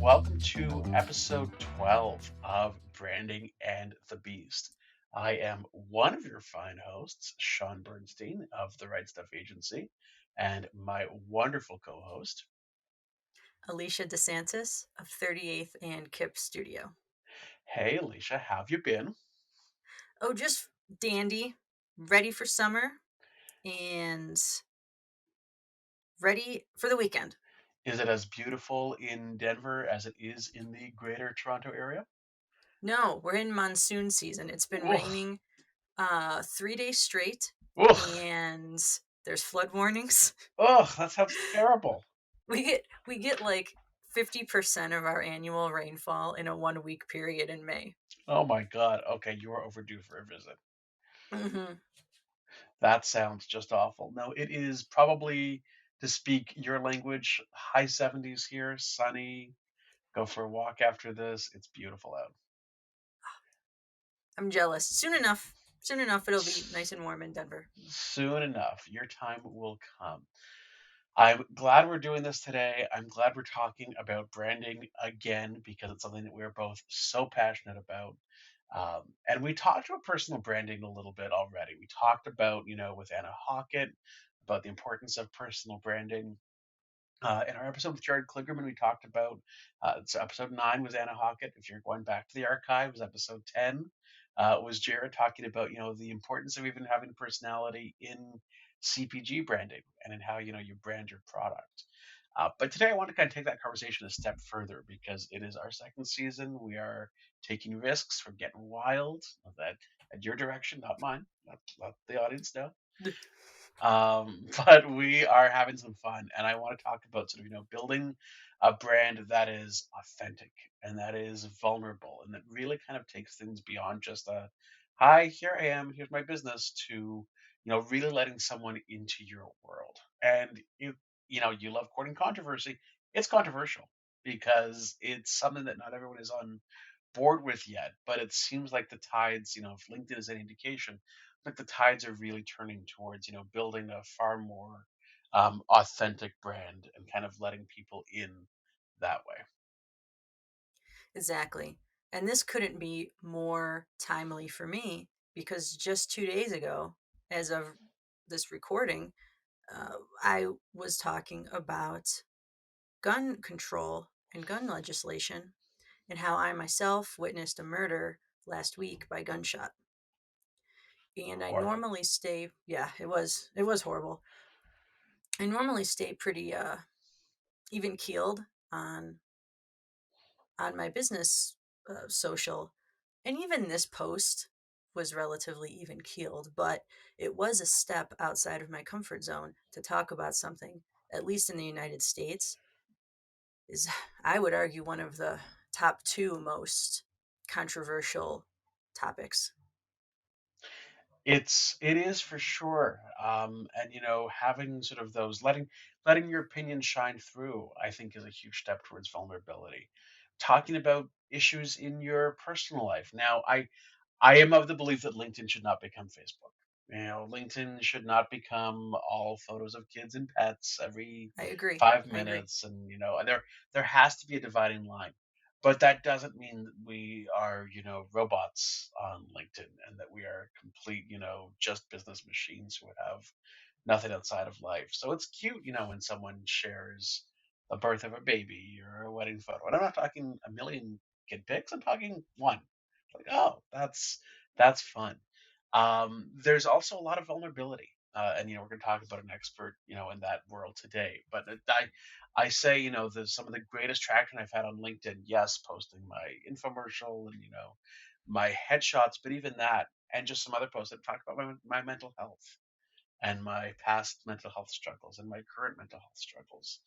welcome to episode 12 of Branding and the Beast. I am one of your fine hosts, Shaun Bernstein of the Right Stuff Agency, and my wonderful co host. Alicia Disantis of 38th and Kip Studio. Hey, Alicia, how have you been? Oh, just dandy, ready for summer and ready for the weekend. Is it as beautiful in Denver as it is in the greater Toronto area? No, we're in monsoon season. It's been Ugh, raining 3 days straight ugh, and there's flood warnings. ugh, that sounds terrible. We get like 50% of our annual rainfall in a 1 week period in May. Oh my God. Okay, you are overdue for a visit. Hmm. That sounds just awful. No, it is probably, to speak your language, high 70s here, sunny. Go for a walk after this. It's beautiful out. I'm jealous. Soon enough it'll be S- nice and warm in Denver. Soon enough, your time will come. I'm glad we're doing this today. I'm glad we're talking about branding again because it's something that we're both so passionate about. And we talked about personal branding a little bit already. We talked about, with Anna Hockett, about the importance of personal branding. In our episode with Jared Kligerman, we talked about so episode 9 was Anna Hockett. If you're going back to the archives, episode 10 was Jared talking about the importance of even having personality in CPG branding and in how you brand your product. But today I want to kind of take that conversation a step further because it is our second season. We are taking risks. We're getting wild. That at your direction, not mine. Let the audience know. But we are having some fun, and I want to talk about sort of building a brand that is authentic and that is vulnerable and that really kind of takes things beyond just a hi, here I am, here's my business, to really letting someone into your world. And you love courting controversy. It's controversial because it's something that not everyone is on board with yet, but it seems like the tides, if LinkedIn is any indication, like the tides are really turning towards, building a far more authentic brand and kind of letting people in that way. Exactly. And this couldn't be more timely for me because just 2 days ago, as of this recording, I was talking about gun control and gun legislation and how I myself witnessed a murder last week by gunshot. And I Horrible. normally stay, yeah, it was horrible. I normally stay pretty even keeled on my business social. And even this post was relatively even keeled, but it was a step outside of my comfort zone to talk about something, at least in the United States, is, I would argue, one of the top two most controversial topics. It is for sure. And having sort of those letting your opinion shine through, I think, is a huge step towards vulnerability. Talking about issues in your personal life. Now, I am of the belief that LinkedIn should not become Facebook. LinkedIn should not become all photos of kids and pets every I agree. five I agree. minutes, and there has to be a dividing line. But that doesn't mean that we are, robots on LinkedIn and that we are complete, just business machines who have nothing outside of life. So it's cute, when someone shares the birth of a baby or a wedding photo. And I'm not talking a million kid pics. I'm talking one. Like, oh, that's fun. There's also a lot of vulnerability, and we're going to talk about an expert, in that world today. But I say, some of the greatest traction I've had on LinkedIn. Yes, posting my infomercial and my headshots, but even that, and just some other posts that talk about my mental health and my past mental health struggles and my current mental health struggles,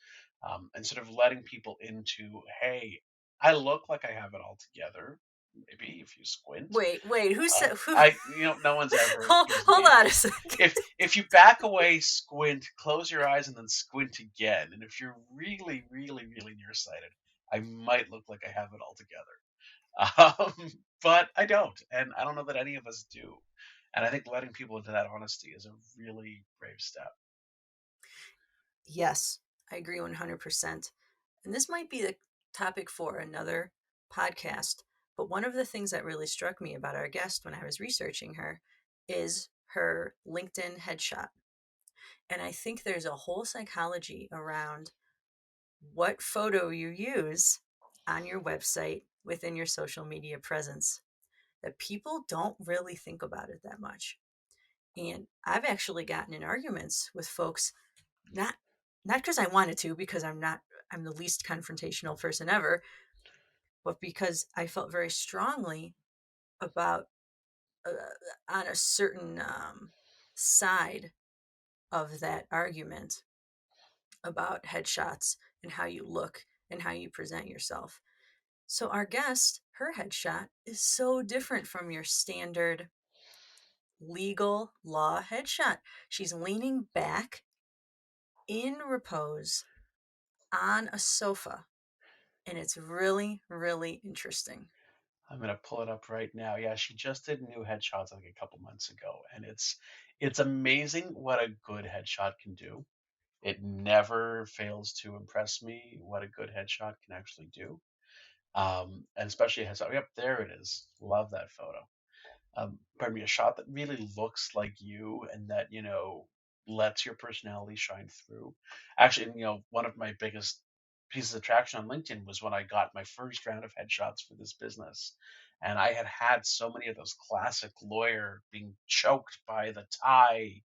and sort of letting people into, hey, I look like I have it all together. Maybe if you squint. Wait, who said who? No one's ever accused Hold me. on a second. If you back away, squint, close your eyes, and then squint again, and if you're really, really, really nearsighted, I might look like I have it all together. But I don't, and I don't know that any of us do. And I think letting people into that honesty is a really brave step. Yes, I agree 100%. And this might be topic for another podcast. But one of the things that really struck me about our guest when I was researching her is her LinkedIn headshot. And I think there's a whole psychology around what photo you use on your website within your social media presence that people don't really think about it that much. And I've actually gotten in arguments with folks, not because I wanted to, because I'm the least confrontational person ever, but because I felt very strongly about uh, on a certain side of that argument about headshots and how you look and how you present yourself. So our guest, her headshot is so different from your standard legal law headshot. She's leaning back in repose on a sofa, and it's really, really interesting. I'm gonna pull it up right now. Yeah, she just did new headshots like a couple months ago, and it's amazing what a good headshot can do. It never fails to impress me what a good headshot can actually do. And especially a headshot. Yep, there it is. Love that photo. Pardon me, a shot that really looks like you and that, lets your personality shine through. Actually, one of my biggest pieces of traction on LinkedIn was when I got my first round of headshots for this business. And I had had so many of those classic lawyer being choked by the tie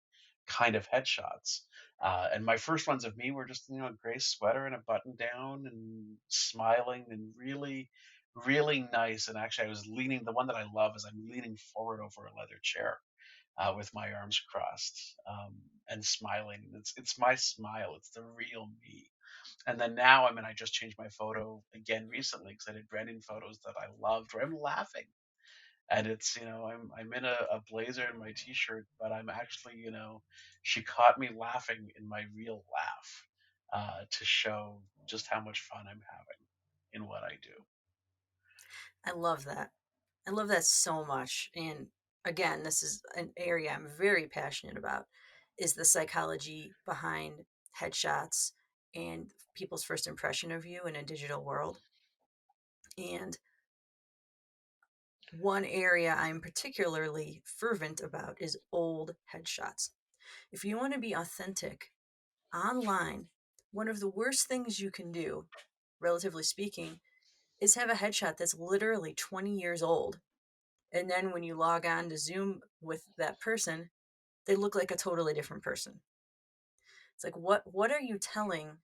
kind of headshots. And my first ones of me were just, a gray sweater and a button down and smiling and really, really nice. And actually, I was leaning, the one that I love is I'm leaning forward over a leather chair with my arms crossed and smiling. It's my smile, it's the real me. And then now, I just changed my photo again recently because I did branding photos that I loved where I'm laughing and it's I'm in a blazer and my t-shirt, but I'm actually she caught me laughing in my real laugh to show just how much fun I'm having in what I do. I love that. I love that so much. And again, this is an area I'm very passionate about is the psychology behind headshots and people's first impression of you in a digital world. And one area I'm particularly fervent about is old headshots. If you want to be authentic online, one of the worst things you can do, relatively speaking, is have a headshot that's literally 20 years old. And then when you log on to Zoom with that person, they look like a totally different person. It's like what are you telling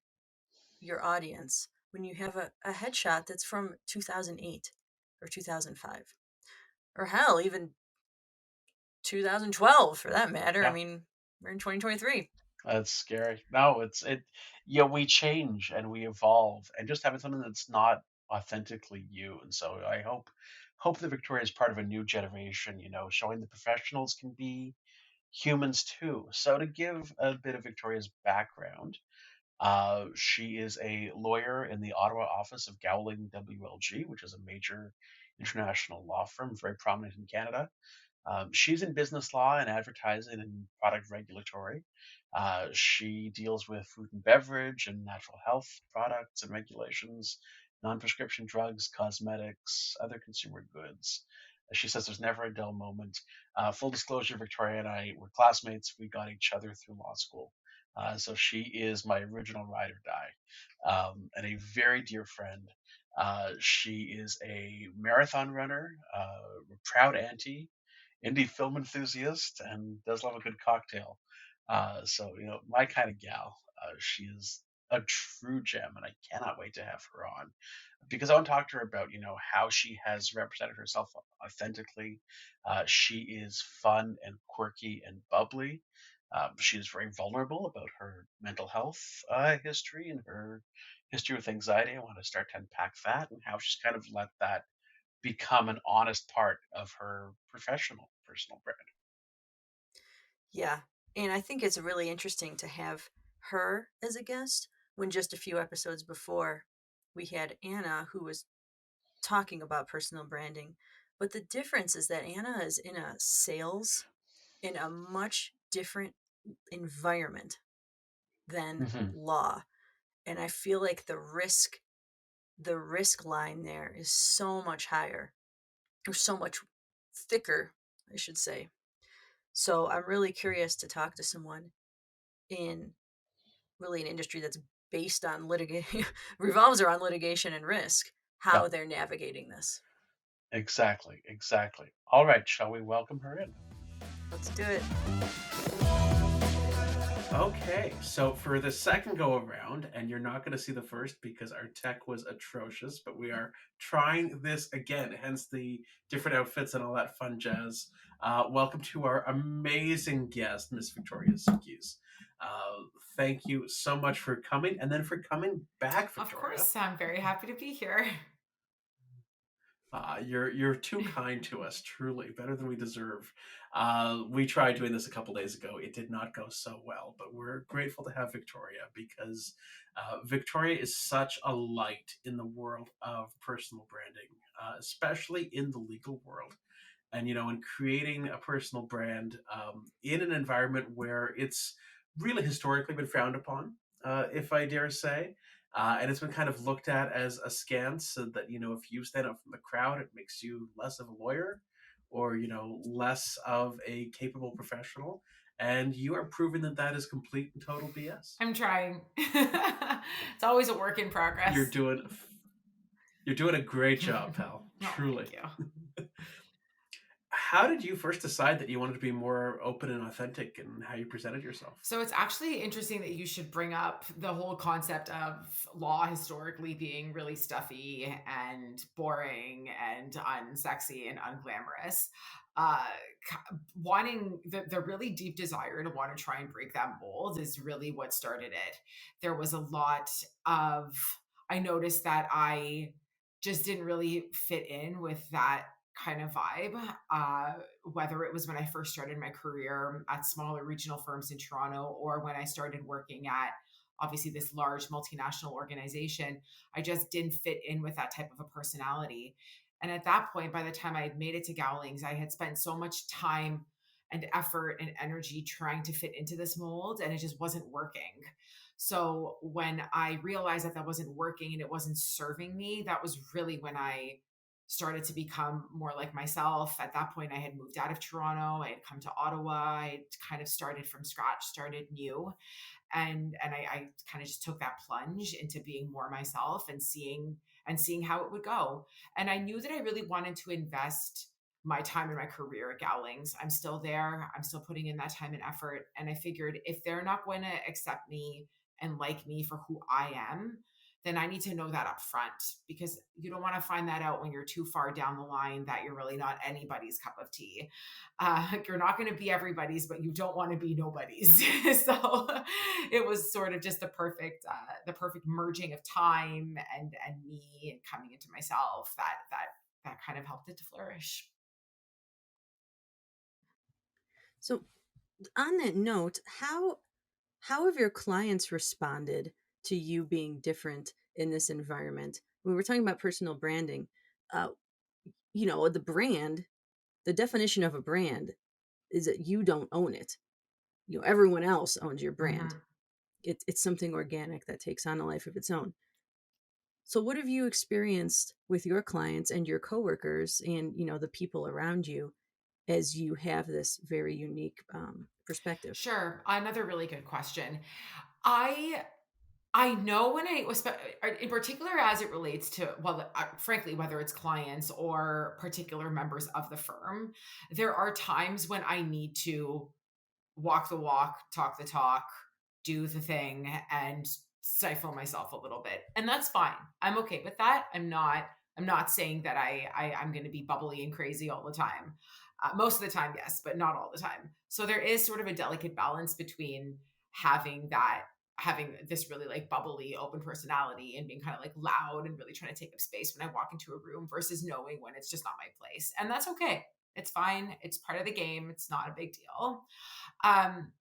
your audience when you have a headshot that's from 2008 or 2005? Or hell, even 2012 for that matter. I Yeah, mean, we're in 2023. that's scary. No, we change and we evolve, and just having something that's not authentically you. And so I hope that Victoria is part of a new generation, showing the professionals can be humans too. So to give a bit of Victoria's background, she is a lawyer in the Ottawa office of Gowling WLG, which is a major international law firm, very prominent in Canada. She's in business law and advertising and product regulatory. She deals with food and beverage and natural health products and regulations, non prescription drugs, cosmetics, other consumer goods. She says there's never a dull moment. Full disclosure, Victoria and I were classmates. We got each other through law school. So she is my original ride or die and a very dear friend. She is a marathon runner, proud auntie, indie film enthusiast, and does love a good cocktail. So my kind of gal. She is a true gem, and I cannot wait to have her on because I want to talk to her about how she has represented herself authentically. She is fun and quirky and bubbly. She is very vulnerable about her mental health history and her history with anxiety. I want to start to unpack that and how she's kind of let that become an honest part of her professional personal brand. Yeah. And I think it's really interesting to have her as a guest when just a few episodes before we had Anna who was talking about personal branding. But the difference is that Anna is in a sales in a much different environment than Hmm. law. And I feel like the risk the risk line there is so much higher, or so much thicker, I should say. So I'm really curious to talk to someone in really an industry that's based on litigation, revolves around litigation and risk, Yeah, how they're navigating this. exactly, exactly. All right, shall we welcome her in? Let's do it. Okay, so for the second go around, and you're not going to see the first because our tech was atrocious, but we are trying this again, hence the different outfits and all that fun jazz. Welcome to our amazing guest, Miss Victoria Asikis. Uh, Thank you so much for coming, and then for coming back, Of Victoria. course, I'm very happy to be here. You're too kind to us, truly, better than we deserve. We tried doing this a couple days ago. It did not go so well, but we're grateful to have Victoria because Victoria is such a light in the world of personal branding, especially in the legal world. And in creating a personal brand in an environment where it's really historically been frowned upon, if I dare say, and it's been kind of looked at as askance, so that if you stand up from the crowd, it makes you less of a lawyer, or less of a capable professional. And you are proving that that is complete and total BS. I'm trying. It's always a work in You're progress. doing you're doing a great job, pal. Oh, Truly. thank you. How did you first decide that you wanted to be more open and authentic in how you presented yourself? So it's actually interesting that you should bring up the whole concept of law historically being really stuffy and boring and unsexy and unglamorous. Uh, Wanting the really deep desire to want to try and break that mold is really what started it. There was a lot of, I noticed that I just didn't really fit in with that kind of vibe. Whether it was when I first started my career at smaller regional firms in Toronto or when I started working at obviously this large multinational organization, I just didn't fit in with that type of a personality. And at that point, by the time I had made it to Gowlings, I had spent so much time and effort and energy trying to fit into this mold, and it just wasn't working. So when I realized that that wasn't working and it wasn't serving me, that was really when I started to become more like myself. At that point, I had moved out of Toronto. I had come to Ottawa. I kind of started from scratch, started new, and I kind of just took that plunge into being more myself and seeing how it would go. And I knew that I really wanted to invest my time in my career at Gowlings. I'm still there. I'm still putting in that time and effort. And I figured if they're not going to accept me and like me for who I am, then I need to know that up front, because you don't want to find that out when you're too far down the line that you're really not anybody's cup of tea. You're not going to be everybody's, but you don't want to be nobody's. So it was sort of just the perfect merging of time and me and coming into myself that kind of helped it to flourish. So on that note, how have your clients responded to you being different in this environment? When we're talking about personal branding, uh, the brand, the definition of a brand is that you don't own it. Everyone else owns your brand. Mm-hmm. It's something organic that takes on a life of its own. So what have you experienced with your clients and your coworkers and the people around you as you have this very unique perspective? Sure. Another really good question. I I know when I was, in particular, as it relates to, well, frankly, whether it's clients or particular members of the firm, there are times when I need to walk the walk, talk the talk, do the thing, and stifle myself a little bit. And that's fine. I'm okay with that. I'm not saying that I'm going to be bubbly and crazy all the time. Most of the time, yes, but not all the time. So there is sort of a delicate balance between having that having this really like bubbly open personality and being kind of like loud and really trying to take up space when I walk into a room versus knowing when it's just not my place. And that's okay. It's fine. It's part of the game. It's not a big deal. Um,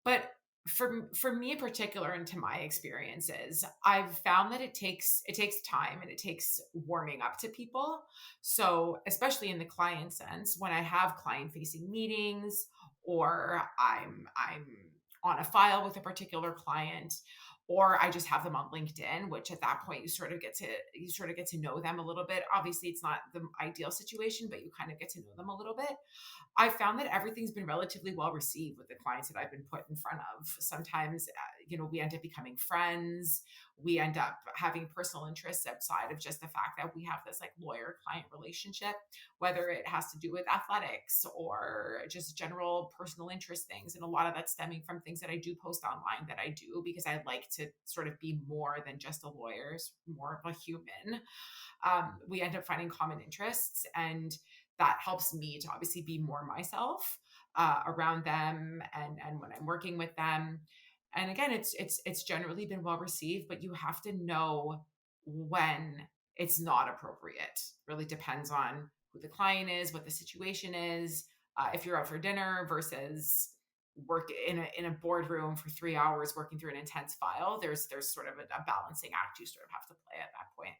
but for me in particular, and to my experiences, I've found that it takes time and it takes warming up to people. So especially in the client sense, when I have client facing meetings or I'm on a file with a particular client, or I just have them on LinkedIn, which at that point you sort of get to know them a little bit. Obviously, it's not the ideal situation, but you kind of get to know them a little bit. I found that everything's been relatively well received with the clients that I've been put in front of. Sometimes, we end up becoming friends. We end up having personal interests outside of just the fact that we have this like lawyer client relationship, whether it has to do with athletics or just general personal interest things. And a lot of that's stemming from things that I do post online that I do because I like to sort of be more than just a lawyer, more of a human. We end up finding common interests, and that helps me to obviously be more myself around them and when I'm working with them. And again, it's generally been well received, but you have to know when it's not appropriate. Really depends on who the client is, what the situation is. If you're out for dinner versus work in a boardroom for 3 hours working through an intense file, there's sort of a balancing act you sort of have to play at that point.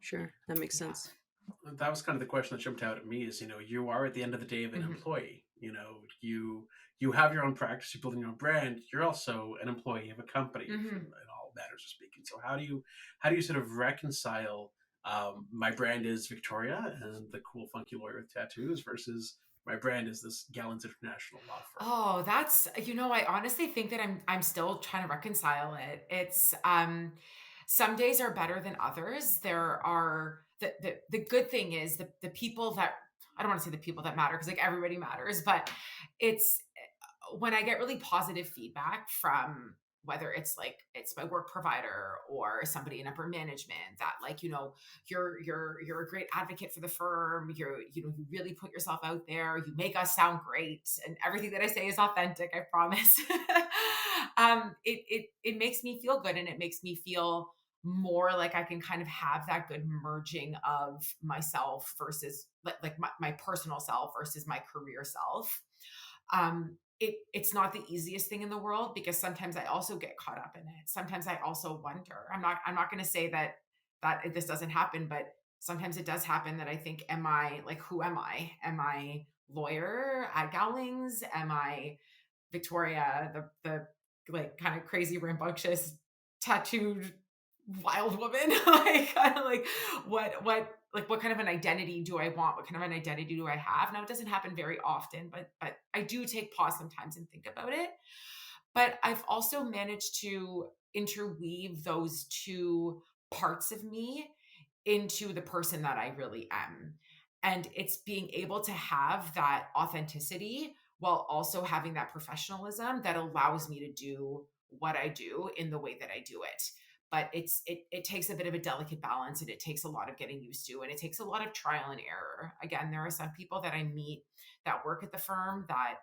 Sure, that makes sense. That was kind of the question that jumped out at me is, you are at the end of the day of an employee. You have your own practice, you're building your own brand. You're also an employee of a company in all matters of speaking. So how do you sort of reconcile my brand is Victoria and the cool, funky lawyer with tattoos versus my brand is this Gallons International law firm? Oh, that's, I honestly think that I'm still trying to reconcile it. It's some days are better than others. There are the good thing is the people that, I don't want to say the people that matter because like everybody matters, but it's when I get really positive feedback from whether it's my work provider or somebody in upper management that like, you're a great advocate for the firm. You really put yourself out there. You make us sound great, and everything that I say is authentic. I promise. It makes me feel good, and it makes me feel more like I can kind of have that good merging of myself versus like my personal self versus my career self. It's not the easiest thing in the world because sometimes I also get caught up in it. Sometimes I also wonder. I'm not going to say that this doesn't happen, but sometimes it does happen that I think, who am I? Am I lawyer at Gowlings? Am I Victoria, the like kind of crazy, rambunctious, tattooed wild woman? Like kind of like what kind of an identity do I want? What kind of an identity do I have? Now it doesn't happen very often, but I do take pause sometimes and think about it. But I've also managed to interweave those two parts of me into the person that I really am. And it's being able to have that authenticity while also having that professionalism that allows me to do what I do in the way that I do it. But it takes a bit of a delicate balance, and it takes a lot of getting used to, and it takes a lot of trial and error. Again, there are some people that I meet that work at the firm that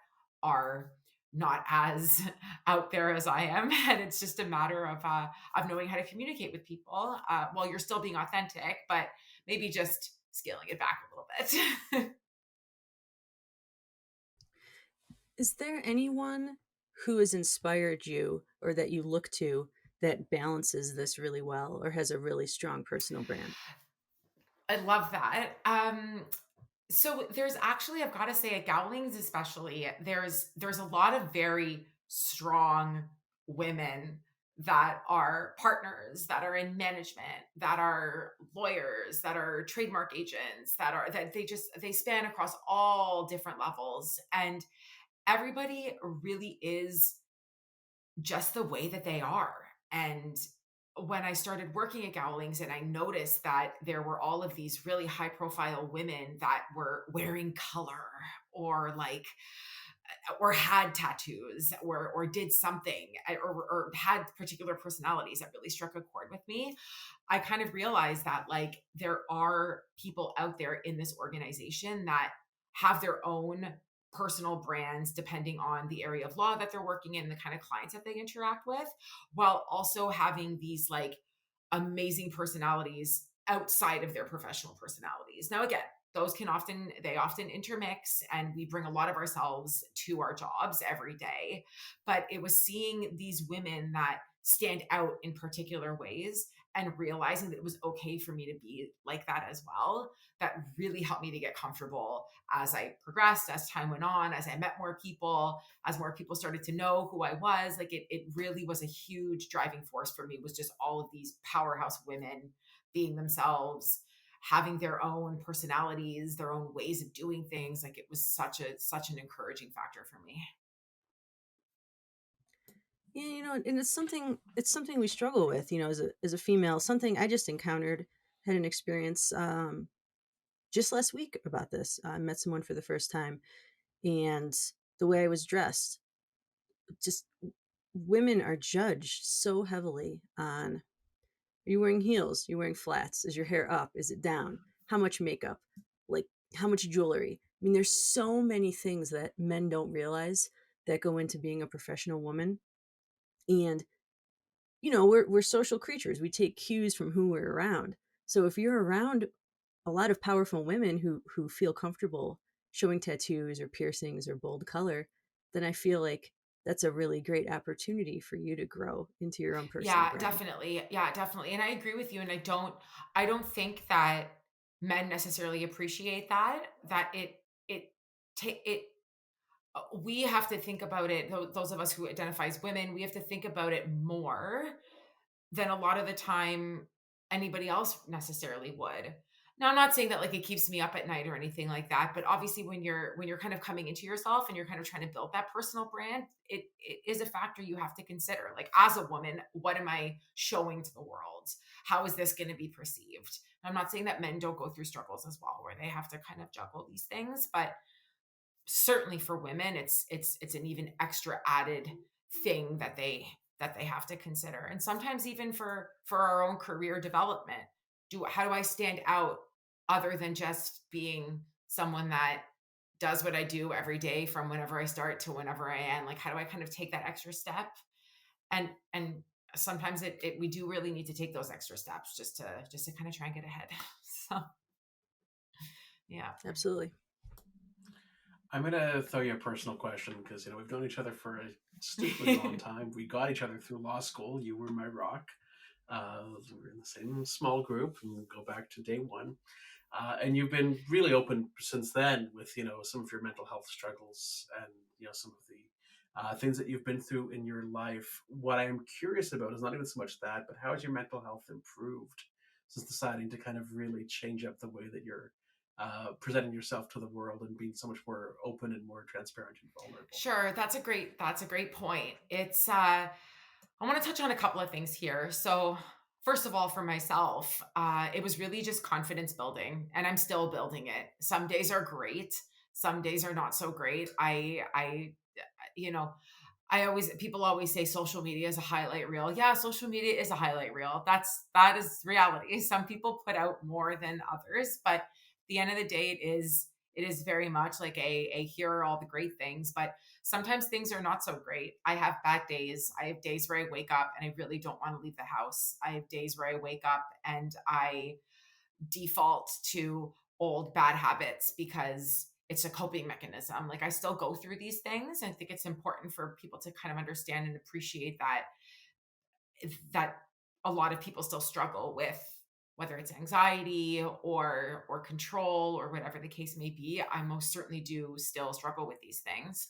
are not as out there as I am, and it's just a matter of knowing how to communicate with people while you're still being authentic, but maybe just scaling it back a little bit. Is there anyone who has inspired you or that you look to that balances this really well or has a really strong personal brand? I love that. So there's actually, I've got to say, at Gowlings especially, there's a lot of very strong women that are partners, that are in management, that are lawyers, that are trademark agents, that they span across all different levels, and everybody really is just the way that they are. And when I started working at Gowlings and I noticed that there were all of these really high profile women that were wearing color or or had tattoos or did something or had particular personalities that really struck a chord with me, I kind of realized that like there are people out there in this organization that have their own personal brands depending on the area of law that they're working in, the kind of clients that they interact with, while also having these like amazing personalities outside of their professional personalities. Now, again, those often intermix, and we bring a lot of ourselves to our jobs every day. But it was seeing these women that stand out in particular ways, and realizing that it was okay for me to be like that as well. That really helped me to get comfortable as I progressed, as time went on, as I met more people, as more people started to know who I was. Like it really was a huge driving force for me, was just all of these powerhouse women being themselves, having their own personalities, their own ways of doing things. Like it was such an encouraging factor for me. Yeah, and it's something we struggle with, as a female. Something I just encountered, had an experience just last week about this. I met someone for the first time, and the way I was dressed, just women are judged so heavily on, are you wearing heels? Are you wearing flats? Is your hair up? Is it down? How much makeup? Like, how much jewelry? I mean, there's so many things that men don't realize that go into being a professional woman. And we're social creatures. We take cues from who we're around. So if you're around a lot of powerful women who feel comfortable showing tattoos or piercings or bold color, then I feel like that's a really great opportunity for you to grow into your own personal Yeah, brand. definitely. Yeah, definitely. And I agree with you. And I don't think that men necessarily appreciate that it, we have to think about it. Those of us who identify as women, we have to think about it more than a lot of the time anybody else necessarily would. Now, I'm not saying that like it keeps me up at night or anything like that, but obviously when you're kind of coming into yourself and you're kind of trying to build that personal brand, it is a factor you have to consider. Like as a woman, what am I showing to the world? How is this going to be perceived? I'm not saying that men don't go through struggles as well, where they have to kind of juggle these things, but certainly for women it's an even extra added thing that they have to consider. And sometimes even for our own career development, how do I stand out other than just being someone that does what I do every day from whenever I start to whenever I end? Like how do I kind of take that extra step? And sometimes we do really need to take those extra steps just to kind of try and get ahead. So yeah. Absolutely. I'm gonna throw you a personal question because we've known each other for a stupidly long time. We got each other through law school. You were my rock. We were in the same small group, and we go back to day one. And you've been really open since then with some of your mental health struggles and some of the things that you've been through in your life. What I'm curious about is not even so much that, but how has your mental health improved since deciding to kind of really change up the way that you're presenting yourself to the world and being so much more open and more transparent and vulnerable? Sure, that's a great point. It's I want to touch on a couple of things here. So, first of all, for myself, it was really just confidence building, and I'm still building it. Some days are great, some days are not so great. You know, people always say social media is a highlight reel. Yeah, social media is a highlight reel. That is reality. Some people put out more than others, but at the end of the day, it is very much like a here are all the great things, but sometimes things are not so great. I have bad days. I have days where I wake up and I really don't want to leave the house. I have days where I wake up and I default to old bad habits because it's a coping mechanism. Like I still go through these things. And I think it's important for people to kind of understand and appreciate that a lot of people still struggle with, whether it's anxiety or control or whatever the case may be. I most certainly do still struggle with these things.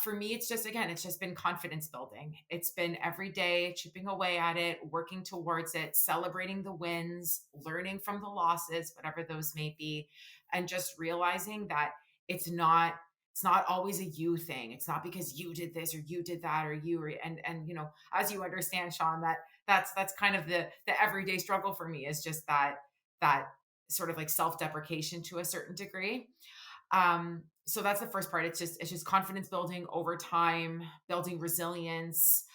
For me, it's just been confidence building. It's been every day chipping away at it, working towards it, celebrating the wins, learning from the losses, whatever those may be, and just realizing that it's not it's not always a you thing. It's not because you did this or you did that or and as you understand, Shaun, that's kind of the everyday struggle for me, is just that sort of like self-deprecation to a certain degree. So that's the first part. It's just confidence building over time, building resilience,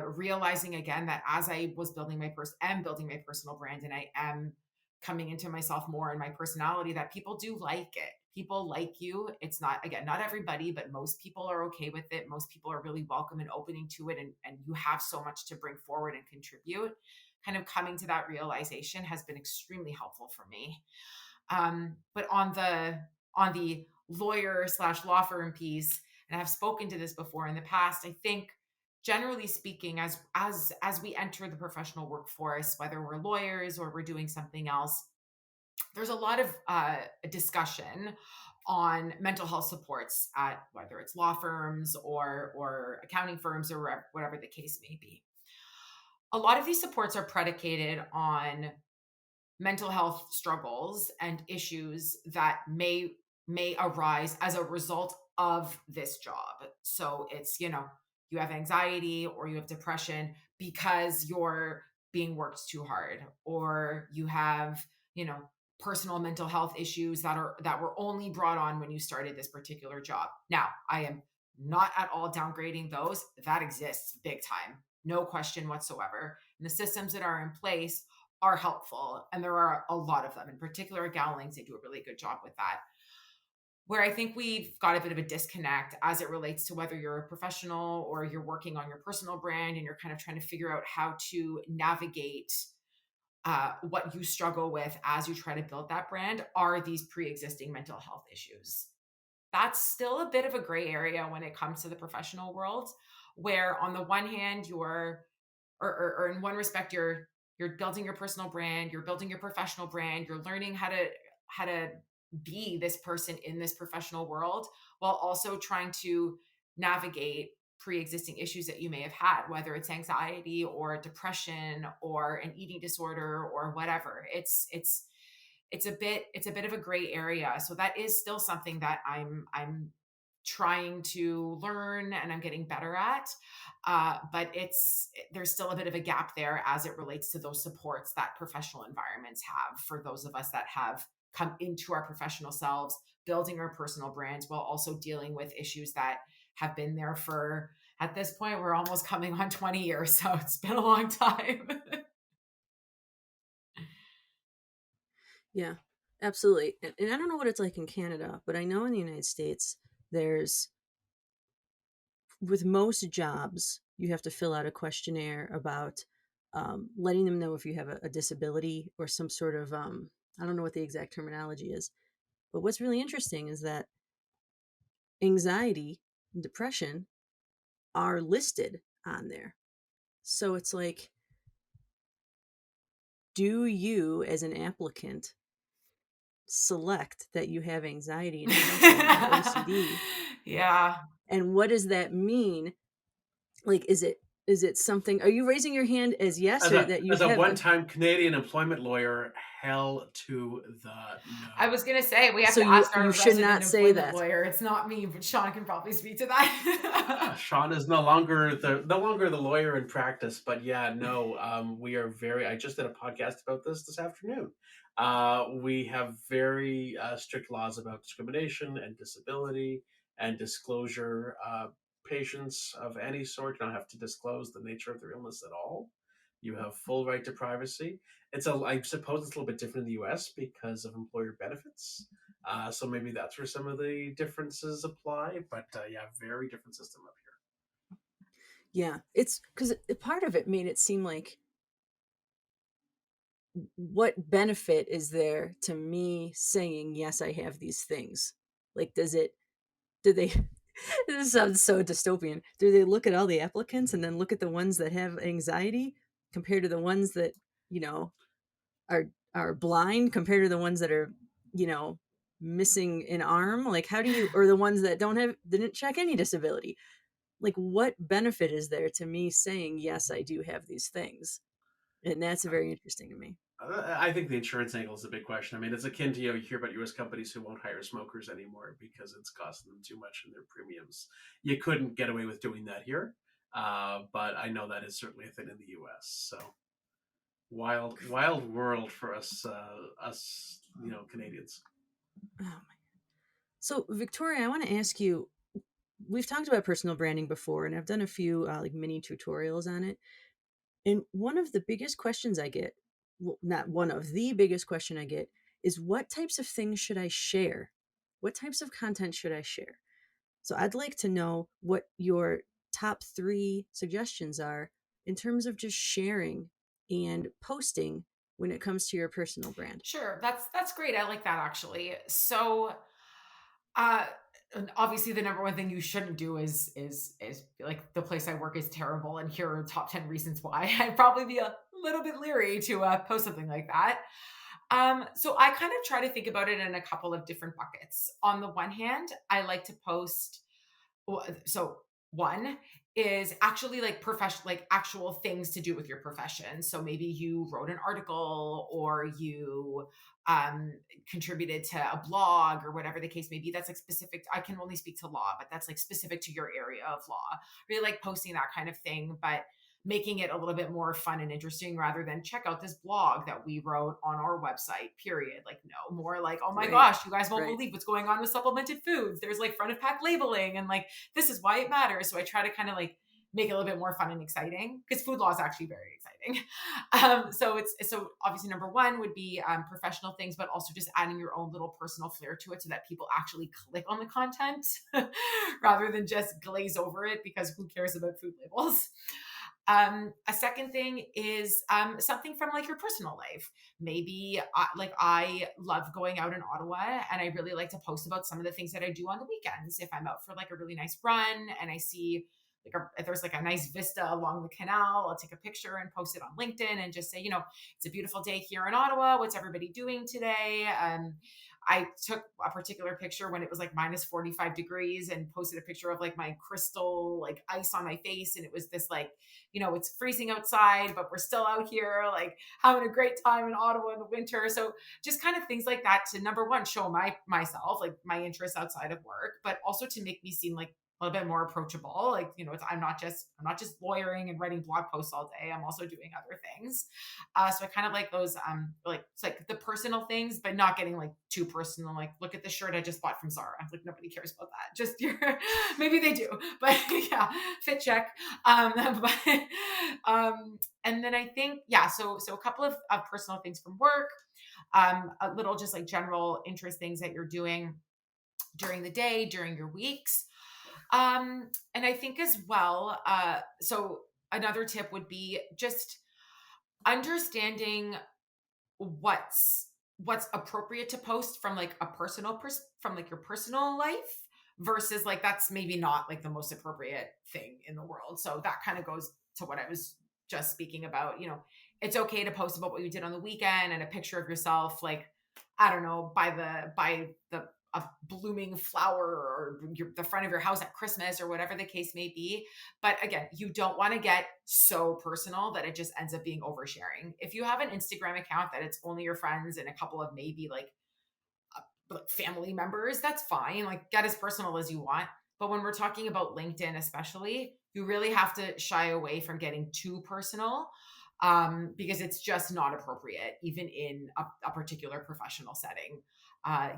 realizing again that as I was building building my personal brand, and I am coming into myself more in my personality, that people do like it. People like you. It's not, again, not everybody, but most people are okay with it. Most people are really welcome and opening to it, and you have so much to bring forward and contribute. Kind of coming to that realization has been extremely helpful for me. But on the lawyer slash law firm piece, and I've spoken to this before in the past, I think generally speaking, as we enter the professional workforce, whether we're lawyers or we're doing something else, there's a lot of discussion on mental health supports at whether it's law firms or accounting firms or whatever the case may be. A lot of these supports are predicated on mental health struggles and issues that may arise as a result of this job. So it's, you have anxiety or you have depression because you're being worked too hard, or you have, personal mental health issues that were only brought on when you started this particular job. Now, I am not at all downgrading those. That exists big time. No question whatsoever. And the systems that are in place are helpful. And there are a lot of them. In particular, at Gowlings, they do a really good job with that. Where I think we've got a bit of a disconnect as it relates to whether you're a professional or you're working on your personal brand and you're kind of trying to figure out how to navigate what you struggle with as you try to build that brand are these pre-existing mental health issues. That's still a bit of a gray area when it comes to the professional world, where on the one hand, or in one respect, you're building your personal brand, you're building your professional brand, you're learning how to be this person in this professional world, while also trying to navigate pre-existing issues that you may have had, whether it's anxiety or depression or an eating disorder or whatever. It's a bit of a gray area. So that is still something that I'm trying to learn and I'm getting better at. But there's still a bit of a gap there as it relates to those supports that professional environments have for those of us that have come into our professional selves, building our personal brands while also dealing with issues that have been there for, at this point, we're almost coming on 20 years. So it's been a long time. Yeah, absolutely. And I don't know what it's like in Canada, but I know in the United States, with most jobs, you have to fill out a questionnaire about letting them know if you have a disability or some sort of, I don't know what the exact terminology is. But what's really interesting is that anxiety and depression are listed on there. So it's like, do you, as an applicant, select that you have anxiety and depression and OCD? Yeah. And what does that mean? Like, is it something? Are you raising your hand as yes, or that you as a have one-time Canadian employment lawyer? Hell to the no. I was gonna say we have So to ask our you should resident not say employment that. lawyer. It's not me, but Shaun can probably speak to that. Shaun is no longer the lawyer in practice, but yeah, no, we are very. I just did a podcast about this afternoon. We have very strict laws about discrimination and disability and disclosure. Patients of any sort don't have to disclose the nature of their illness at all. You have full right to privacy. I suppose it's a little bit different in the U.S. because of employer benefits. So maybe that's where some of the differences apply. But yeah, very different system up here. Yeah, it's because part of it made it seem like, what benefit is there to me saying yes, I have these things? Like, do they this sounds so dystopian. Do they look at all the applicants and then look at the ones that have anxiety compared to the ones that, are blind compared to the ones that are, missing an arm? Like, how do you, or the ones that didn't check any disability? Like, what benefit is there to me saying yes, I do have these things? And that's very interesting to me. I think the insurance angle is a big question. I mean, it's akin to, you hear about U.S. companies who won't hire smokers anymore because it's costing them too much in their premiums. You couldn't get away with doing that here, but I know that is certainly a thing in the U.S. So wild world for us Canadians. Oh my. So, Victoria, I want to ask you, we've talked about personal branding before, and I've done a few like mini tutorials on it. And one of the biggest questions I get, well, not one of the biggest question I get, is what types of things should I share? What types of content should I share? So I'd like to know what your top 3 suggestions are in terms of just sharing and posting when it comes to your personal brand. Sure, that's great. I like that actually. So, and obviously the number one thing you shouldn't do is like, the place I work is terrible and here are top 10 reasons why. I'd probably be a little bit leery to post something like that. So I kind of try to think about it in a couple of different buckets. On the one hand, I like to post, so one is actually like professional, like actual things to do with your profession. So maybe you wrote an article or you contributed to a blog or whatever the case may be. That's like specific. I can only speak to law, but that's like specific to your area of law. Really like posting that kind of thing, but making it a little bit more fun and interesting rather than check out this blog that we wrote on our website, period. Like, no, more like, oh my gosh, you guys won't believe what's going on with supplemented foods. There's like front of pack labeling and like, this is why it matters. So I try to kind of like make it a little bit more fun and exciting, because food law is actually very exciting. So obviously number one would be professional things, but also just adding your own little personal flair to it so that people actually click on the content rather than just glaze over it, because who cares about food labels? A second thing is something from like your personal life. Maybe I love going out in Ottawa, and I really like to post about some of the things that I do on the weekends. If I'm out for like a really nice run and I see like if there's like a nice vista along the canal, I'll take a picture and post it on LinkedIn and just say, it's a beautiful day here in Ottawa. What's everybody doing today? I took a particular picture when it was like minus 45 degrees and posted a picture of like my crystal like ice on my face. And it was this like, it's freezing outside, but we're still out here like having a great time in Ottawa in the winter. So just kind of things like that to, number one, show myself, like my interests outside of work, but also to make me seem like a little bit more approachable. Like, I'm not just lawyering and writing blog posts all day. I'm also doing other things. So I kind of like those, like, it's like the personal things, but not getting like too personal. Like, look at the shirt I just bought from Zara. Like, nobody cares about that. Just maybe they do, but yeah, fit check. But, and then I think, so a couple of personal things from work, a little just like general interest things that you're doing during the day, during your weeks. And I think as well, so another tip would be just understanding what's appropriate to post from like a personal from like your personal life versus like that's maybe not like the most appropriate thing in the world. So that kind of goes to what I was just speaking about. It's okay to post about what you did on the weekend and a picture of yourself, like, I don't know, by the a blooming flower or the front of your house at Christmas or whatever the case may be. But again, you don't want to get so personal that it just ends up being oversharing. If you have an Instagram account that it's only your friends and a couple of maybe like family members, that's fine. Like, get as personal as you want. But when we're talking about LinkedIn, especially, you really have to shy away from getting too personal, because it's just not appropriate, even in a particular professional setting. I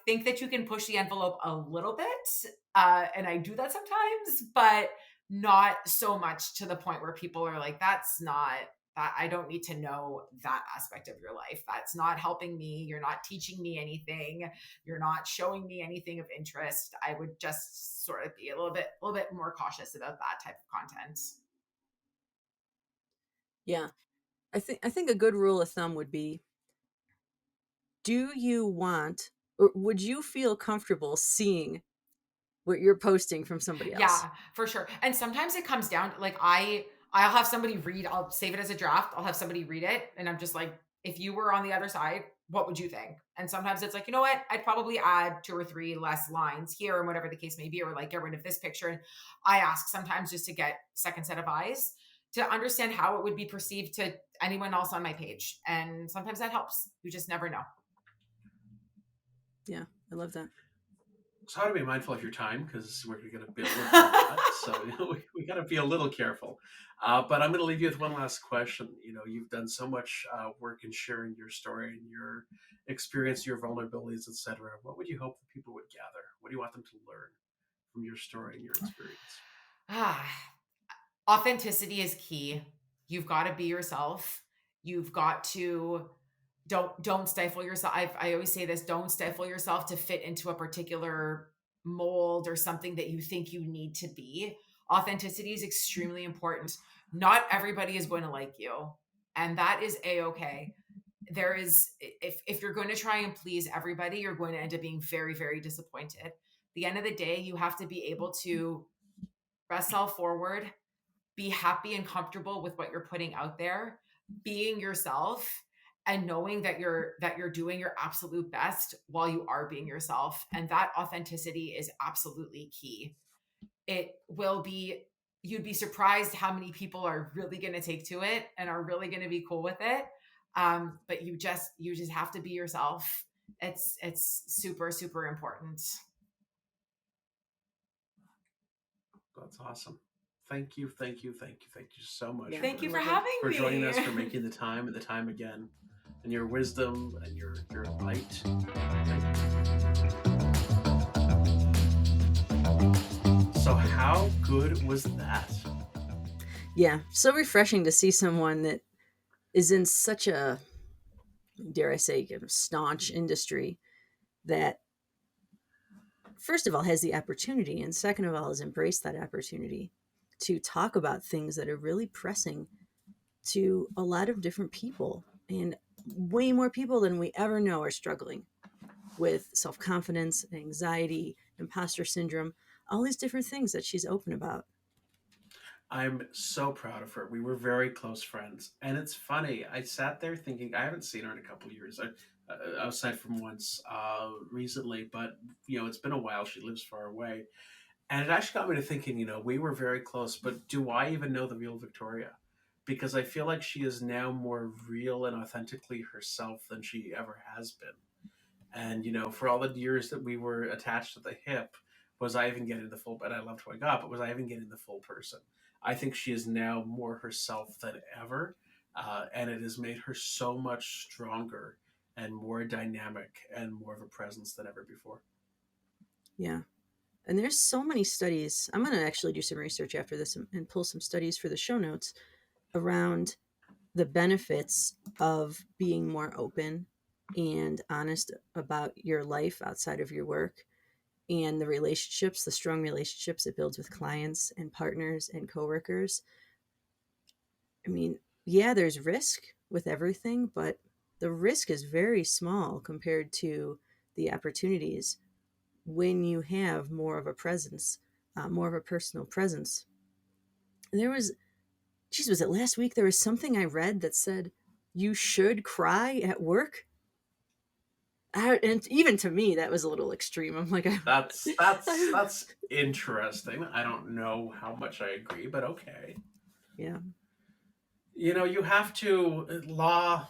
think that you can push the envelope a little bit, and I do that sometimes, but not so much to the point where people are like, that's not, that I don't need to know that aspect of your life. That's not helping me. You're not teaching me anything. You're not showing me anything of interest. I would just sort of be a little bit more cautious about that type of content. Yeah. I think a good rule of thumb would be, do you want, or would you feel comfortable seeing what you're posting from somebody else? Yeah, for sure. And sometimes it comes down to like, I'll have somebody read, I'll save it as a draft. I'll have somebody read it. And I'm just like, if you were on the other side, what would you think? And sometimes it's like, you know what? I'd probably add 2 or 3 less lines here and whatever the case may be, or like get rid of this picture. And I ask sometimes just to get second set of eyes to understand how it would be perceived to anyone else on my page. And sometimes that helps. You just never know. Yeah, I love that. So how to be mindful of your time, because we're going to get a bit of that. So we got to be a little careful. But I'm going to leave you with one last question. You've done so much work in sharing your story and your experience, your vulnerabilities, etc. What would you hope that people would gather? What do you want them to learn from your story and your experience? Authenticity is key. You've got to be yourself. You've got to don't stifle yourself. I always say this, don't stifle yourself to fit into a particular mold or something that you think you need to be. Authenticity is extremely important. Not everybody is going to like you, and that is a-okay. there is, if you're going to try and please everybody, you're going to end up being very, very disappointed. At the end of the day, you have to be able to best self forward, be happy and comfortable with what you're putting out there, being yourself, and knowing that you're doing your absolute best while you are being yourself. And that authenticity is absolutely key. It will be, you'd be surprised how many people are really going to take to it and are really going to be cool with it. But you just have to be yourself. It's super, super important. That's awesome. Thank you so much. Yeah, Thank you I for love it. having for me. joining us, for making the time and the time again, and your wisdom and your light. So how good was that? Yeah, so refreshing to see someone that is in such a, dare I say, staunch industry that, first of all, has the opportunity, and second of all, has embraced that opportunity to talk about things that are really pressing to a lot of different people. And way more people than we ever know are struggling with self-confidence, anxiety, imposter syndrome, all these different things that she's open about. I'm so proud of her. We were very close friends, and it's funny. I sat there thinking I haven't seen her in a couple of years, outside from once recently. But it's been a while. She lives far away, and it actually got me to thinking. We were very close, but do I even know the real Victoria? Because I feel like she is now more real and authentically herself than she ever has been. And for all the years that we were attached at the hip, was I even getting the full? But I loved who I got, but was I even getting the full person? I think she is now more herself than ever, and it has made her so much stronger and more dynamic and more of a presence than ever before. Yeah. And there's so many studies. I'm going to actually do some research after this and pull some studies for the show notes around the benefits of being more open and honest about your life outside of your work, and the relationships, the strong relationships it builds with clients and partners and coworkers. I mean, yeah, there's risk with everything, but the risk is very small compared to the opportunities when you have more of a presence, more of a personal presence. There was, geez, was it last week? There was something I read that said you should cry at work. And even to me, that was a little extreme. I'm like, That's interesting. I don't know how much I agree, but okay. yeah, You have to law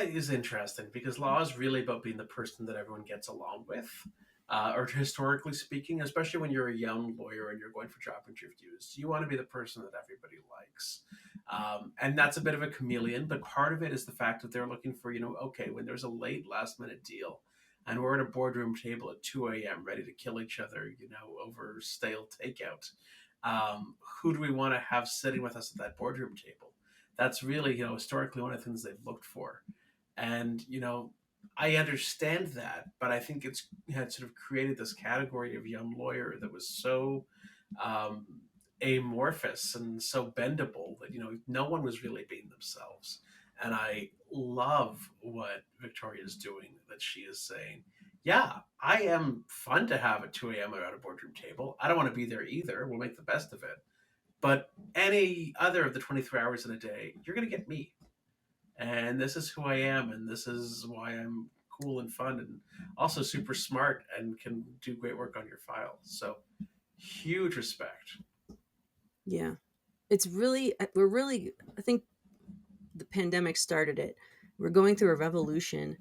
is interesting because law is really about being the person that everyone gets along with, or historically speaking, especially when you're a young lawyer and you're going for job interviews, you want to be the person that everybody likes. And that's a bit of a chameleon, but part of it is the fact that they're looking for, okay, when there's a late last minute deal and we're at a boardroom table at 2 a.m. ready to kill each other, over stale takeout, who do we want to have sitting with us at that boardroom table? That's really, historically one of the things they've looked for. And, I understand that, but I think it's had sort of created this category of young lawyer that was so um, amorphous and so bendable that, no one was really being themselves. And I love what Victoria is doing, that she is saying, yeah, I am fun to have at 2 a.m. at a boardroom table. I don't want to be there either. We'll make the best of it. But any other of the 23 hours in a day, you're going to get me. And this is who I am. And this is why I'm cool and fun and also super smart and can do great work on your file. So huge respect. yeah. It's really, we're really, I think the pandemic started it. We're going through a revolution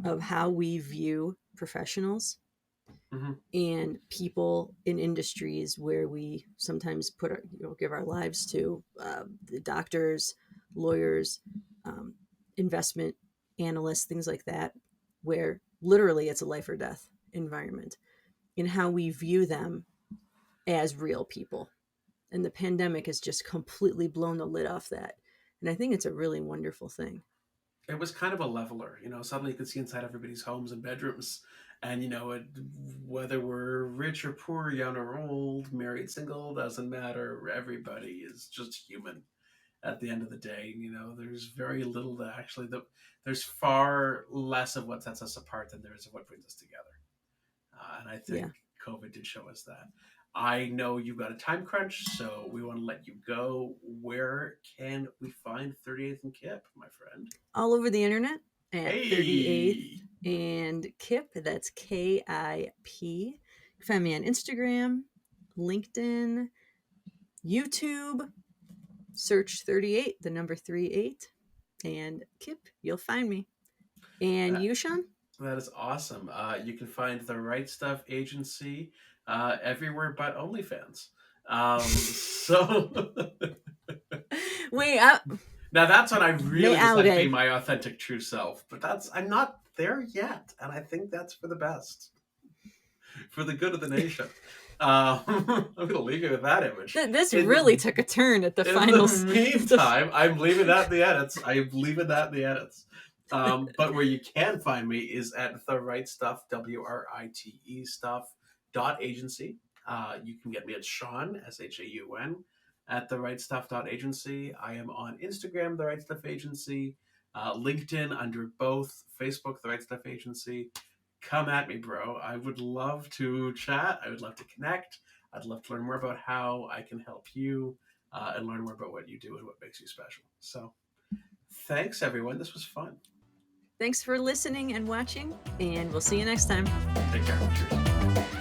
of how we view professionals Mm-hmm. and people in industries where we sometimes put our, give our lives to, the doctors, lawyers, um, investment analysts, things like that, where literally it's a life or death environment, and how we view them as real people. And the pandemic has just completely blown the lid off that. And I think it's a really wonderful thing. It was kind of a leveler, suddenly you could see inside everybody's homes and bedrooms. And, whether we're rich or poor, young or old, married, single, doesn't matter. Everybody is just human. at the end of the day. There's very little that actually, there's far less of what sets us apart than there is of what brings us together. And I think COVID did show us that. I know you've got a time crunch, so we want to let you go. Where can we find 38th and Kip, my friend? All over the internet at 38th and Kip. That's KIP. You can find me on Instagram, LinkedIn, YouTube. Search 38, the number 38, and Kip. You'll find me. And you, Shaun? That is awesome. You can find the Right Stuff Agency everywhere but OnlyFans. So wait, now that's when I really just like be my authentic true self. But I'm not there yet, and I think that's for the best, for the good of the nation. I'm going to leave you with that image. This really took a turn at the finals. In the meantime, I'm leaving that in the edits. I'm leaving that in the edits. But where you can find me is at The Right Stuff, WRITE stuff.agency. You can get me at Shaun, SHAUN, at therightstuff.agency. I am on Instagram, The Right Stuff Agency, LinkedIn under both, Facebook, The Right Stuff Agency. Come at me, bro. I would love to chat. I would love to connect. I'd love to learn more about how I can help you and learn more about what you do and what makes you special. So thanks, everyone. This was fun. Thanks for listening and watching, and we'll see you next time. Take care. Cheers.